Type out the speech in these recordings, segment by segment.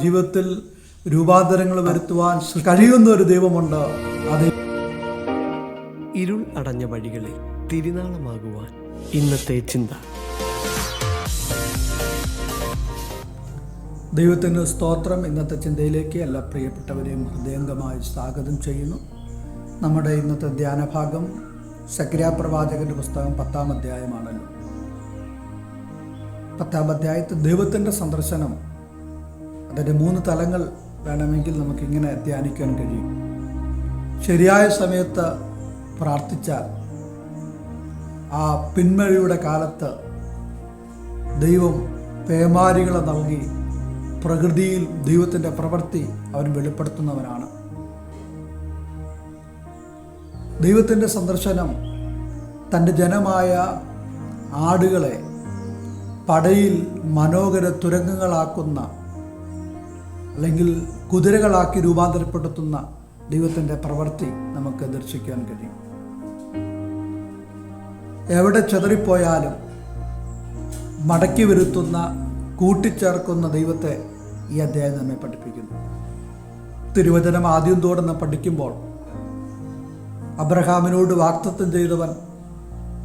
ജീവിതത്തിൽ രൂപാന്തരങ്ങൾ വരുത്തുവാൻ കഴിയുന്ന ഒരു ദൈവമുണ്ട്. അത് ഇരുൾ അടഞ്ഞ വഴികളിൽ തിരുനാളമാകുവാൻ ഇന്നത്തെ ചിന്ത. ദൈവത്തിന് സ്തോത്രം. ഇന്നത്തെ ചിന്തയിലേക്ക് എല്ലാ പ്രിയപ്പെട്ടവരെയും ഹൃദയംഗമായി സ്വാഗതം ചെയ്യുന്നു. നമ്മുടെ ഇന്നത്തെ ധ്യാനഭാഗം സക്കറിയാ പ്രവാചകന്റെ പുസ്തകം 10-ാം അധ്യായമാണല്ലോ. 10-ാം അധ്യായത്തിൽ ദൈവത്തിൻ്റെ സന്ദർശനം, അതിൻ്റെ 3 തലങ്ങൾ വേണമെങ്കിൽ നമുക്കിങ്ങനെ ധ്യാനിക്കാൻ കഴിയും. ശരിയായ സമയത്ത് പ്രാർത്ഥിച്ചാൽ ആ പിന്മഴയുടെ കാലത്ത് ദൈവം പേമാരികളെ നൽകി പ്രകൃതിയിൽ ദൈവത്തിൻ്റെ പ്രവൃത്തി അവൻ വെളിപ്പെടുത്തുന്നവനാണ്. ദൈവത്തിൻ്റെ സന്ദർശനം തൻ്റെ ജനമായ ആടുകളെ പടയിൽ മനോഹര തുരങ്കങ്ങളാക്കുന്ന, അല്ലെങ്കിൽ കുതിരകളാക്കി രൂപാന്തരപ്പെടുത്തുന്ന ദൈവത്തിൻ്റെ പ്രവൃത്തി നമുക്ക് ദർശിക്കാൻ കഴിയും. എവിടെ ചെതറിപ്പോയാലും മടക്കി വരുത്തുന്ന, കൂട്ടിച്ചേർക്കുന്ന ദൈവത്തെ ഈ അധ്യായം നമ്മെ പഠിപ്പിക്കുന്നു. തിരുവചനം ആദ്യം തോടെ പഠിക്കുമ്പോൾ അബ്രഹാമിനോട് വാഗ്ദത്തം ചെയ്തവൻ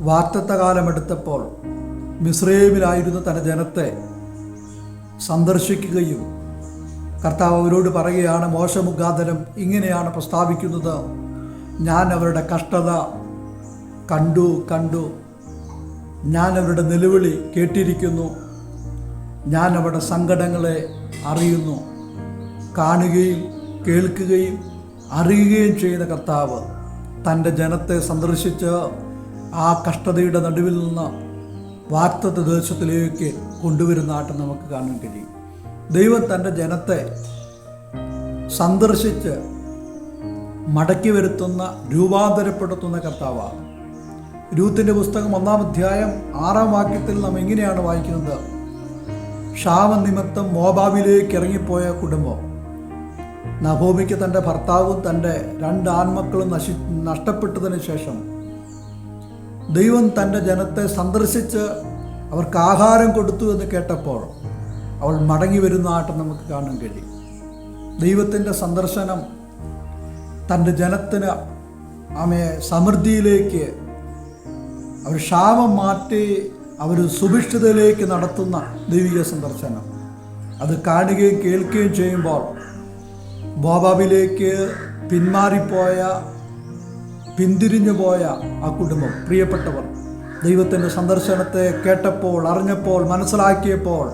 വാഗ്ദത്തകാലമെടുത്തപ്പോൾ മിസ്രയീമിലായിരുന്ന തൻ്റെ ജനത്തെ സന്ദർശിക്കുകയും കർത്താവ് അവരോട് പറയുകയാണ്, മോശ മുഖാന്തരം ഇങ്ങനെയാണ് പ്രസ്താവിക്കുന്നത്, ഞാൻ അവരുടെ കഷ്ടത കണ്ടു, ഞാൻ അവരുടെ നിലവിളി കേട്ടിരിക്കുന്നു, ഞാൻ അവരുടെ സങ്കടങ്ങളെ അറിയുന്നു. കാണുകയും കേൾക്കുകയും അറിയുകയും ചെയ്യുന്ന കർത്താവ് തൻ്റെ ജനത്തെ സന്ദർശിച്ച് ആ കഷ്ടതയുടെ നടുവിൽ നിന്ന് വാഗ്ദത്ത ദേശത്തിലേക്ക് കൊണ്ടുവരുന്നതായിട്ട് നമുക്ക് കാണാൻ കഴിയും. ദൈവം തൻ്റെ ജനത്തെ സന്ദർശിച്ച് മടക്കി വരുത്തുന്ന, രൂപാന്തരപ്പെടുത്തുന്ന കർത്താവാണ്. രൂത്തിന്റെ പുസ്തകം 1-ാം അധ്യായം 6-ാം വാക്യത്തിൽ നാം എങ്ങനെയാണ് വായിക്കുന്നത്? ക്ഷാമനിമിത്തം മോവാബിലേക്ക് ഇറങ്ങിപ്പോയ കുടുംബം, നഹോമിക്ക് തൻ്റെ ഭർത്താവും തൻ്റെ 2 ആൺമക്കളും നഷ്ടപ്പെട്ടതിന് ശേഷം ദൈവം തൻ്റെ ജനത്തെ സന്ദർശിച്ച് അവർക്ക് ആഹാരം കൊടുത്തു എന്ന് കേട്ടപ്പോൾ അവൾ മടങ്ങി വരുന്നതായിട്ട് നമുക്ക് കാണാൻ കഴിയും. ദൈവത്തിൻ്റെ സന്ദർശനം തൻ്റെ ജനത്തിന് സമൃദ്ധിയിലേക്ക്, അവർ ക്ഷാമം മാറ്റി അവർ സുഭിക്ഷിതയിലേക്ക് നടത്തുന്ന ദൈവിക സന്ദർശനം. അത് കാണുകയും കേൾക്കുകയും ചെയ്യുമ്പോൾ മോവാബിലേക്ക് പിന്തിരിഞ്ഞു പോയ ആ കുടുംബം, പ്രിയപ്പെട്ടവർ, ദൈവത്തിൻ്റെ സന്ദർശനത്തെ കേട്ടപ്പോൾ, അറിഞ്ഞപ്പോൾ, മനസ്സിലാക്കിയപ്പോൾ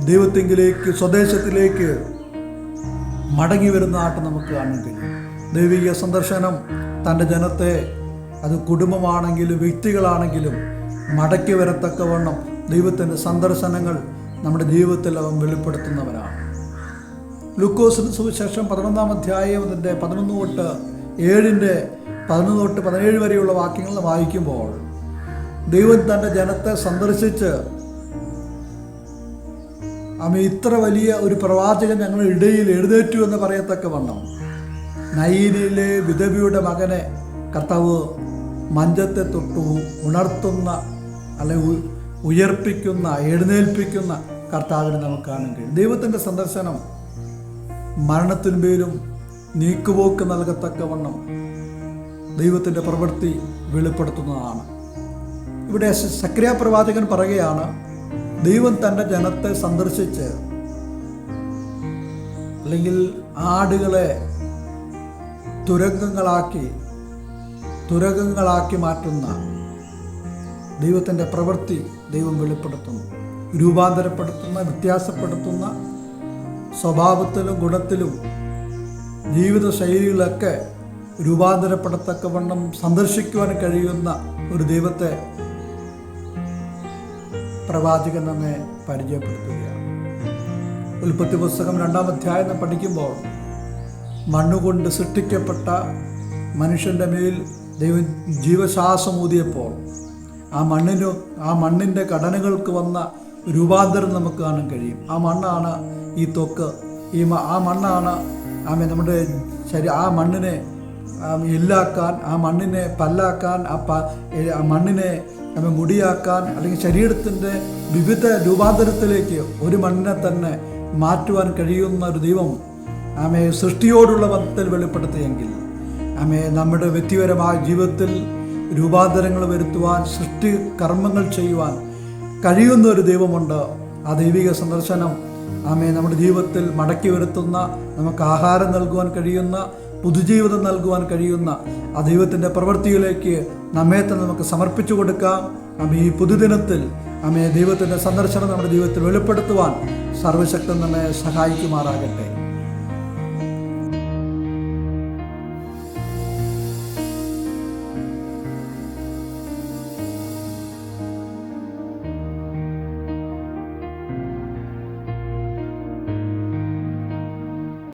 ദൈവത്തെങ്കിലേക്ക്, സ്വദേശത്തിലേക്ക് മടങ്ങി വരുന്നതായിട്ട് നമുക്ക് കാണാൻ കഴിയും. ദൈവിക സന്ദർശനം തൻ്റെ ജനത്തെ, അത് കുടുംബമാണെങ്കിലും വ്യക്തികളാണെങ്കിലും, മടക്കി വരത്തക്കവണ്ണം ദൈവത്തിൻ്റെ സന്ദർശനങ്ങൾ നമ്മുടെ ജീവിതത്തിൽ അവൻ വെളിപ്പെടുത്തുന്നവരാണ്. ലൂക്കോസിന് സുവിശേഷം 11-ാം അധ്യായം അതിൻ്റെ 11 തൊട്ട് 17 വരെയുള്ള വാക്യങ്ങൾ വായിക്കുമ്പോൾ ദൈവം തൻ്റെ ജനത്തെ സന്ദർശിച്ച് ഇത്ര വലിയ ഒരു പ്രവാചകൻ ഞങ്ങളുടെ ഇടയിൽ എഴുന്നേറ്റു എന്ന് പറയത്തക്കവണ്ണം നയീനിലെ വിധവയുടെ മകനെ കർത്താവ് മഞ്ചത്തെ തൊട്ടു ഉണർത്തുന്ന, അല്ലെങ്കിൽ ഉയർപ്പിക്കുന്ന, എഴുന്നേൽപ്പിക്കുന്ന കർത്താവിനെ നമുക്ക് കാണാൻ കഴിയും. ദൈവത്തിൻ്റെ സന്ദർശനം മരണത്തിന്മേലും നീക്കുപോക്ക് നൽകത്തക്കവണ്ണം ദൈവത്തിൻ്റെ പ്രവൃത്തി വെളിപ്പെടുത്തുന്നതാണ്. ഇവിടെ സക്കറിയാ പ്രവാചകൻ പറയുകയാണ്, ദൈവം തൻ്റെ ജനത്തെ സന്ദർശിച്ച്, അല്ലെങ്കിൽ ആടുകളെ തുരങ്കങ്ങളാക്കി മാറ്റുന്ന ദൈവത്തിൻ്റെ പ്രവൃത്തി ദൈവം വെളിപ്പെടുത്തുന്നു. രൂപാന്തരപ്പെടുത്തുന്ന, വ്യത്യാസപ്പെടുത്തുന്ന, സ്വഭാവത്തിലും ഗുണത്തിലും ജീവിത ശൈലികളൊക്കെ രൂപാന്തരപ്പെടത്തക്കവണ്ണം സന്ദർശിക്കുവാൻ കഴിയുന്ന ഒരു ദൈവത്തെ പ്രവാചകൻ നമ്മെ പരിചയപ്പെടുത്തുകയാണ്. ഉൽപ്പത്തി പുസ്തകം 2-ാം അധ്യായം പഠിക്കുമ്പോൾ മണ്ണുകൊണ്ട് സൃഷ്ടിക്കപ്പെട്ട മനുഷ്യൻ്റെ മേൽ ദൈവം ജീവശ്വാസം ഊതിയപ്പോൾ ആ മണ്ണിൻ്റെ ഘടനകൾക്ക് വന്ന രൂപാന്തരം നമുക്ക് കാണാൻ കഴിയും. ആ മണ്ണാണ് ഈ ത്വക്ക്, ആ മണ്ണാണ് നമ്മുടെ ആ മണ്ണിനെ എല്ലാക്കാൻ, ആ മണ്ണിനെ പല്ലാക്കാൻ, ആ മണ്ണിനെ മുടിയാക്കാൻ, അല്ലെങ്കിൽ ശരീരത്തിൻ്റെ വിവിധ രൂപാന്തരത്തിലേക്ക് ഒരു മണ്ണിനെ തന്നെ മാറ്റുവാൻ കഴിയുന്ന ഒരു ദൈവം ആമേ സൃഷ്ടിയോടുള്ള ബന്ധത്തിൽ വെളിപ്പെടുത്തിയെങ്കിൽ ആമേ നമ്മുടെ വ്യക്തിപരമായ ജീവിതത്തിൽ രൂപാന്തരങ്ങൾ വരുത്തുവാൻ, സൃഷ്ടി കർമ്മങ്ങൾ ചെയ്യുവാൻ കഴിയുന്ന ഒരു ദൈവമുണ്ട്. ആ ദൈവിക സന്ദർശനം ആമേ നമ്മുടെ ജീവിതത്തിൽ മടക്കി വരുത്തുന്ന, നമുക്ക് ആഹാരം നൽകുവാൻ കഴിയുന്ന, പുതുജീവിതം നൽകുവാൻ കഴിയുന്ന ആ ദൈവത്തിൻ്റെ പ്രവൃത്തിയിലേക്ക് നമ്മെ തന്നെ നമുക്ക് സമർപ്പിച്ചു കൊടുക്കാം. ആമേ ഈ പുതുദിനത്തിൽ ആമേ ദൈവത്തിൻ്റെ സന്ദർശനം നമ്മുടെ ജീവിതത്തിൽ വെളിപ്പെടുത്തുവാൻ സർവശക്തൻ നമ്മെ സഹായിക്കുമാറാകട്ടെ.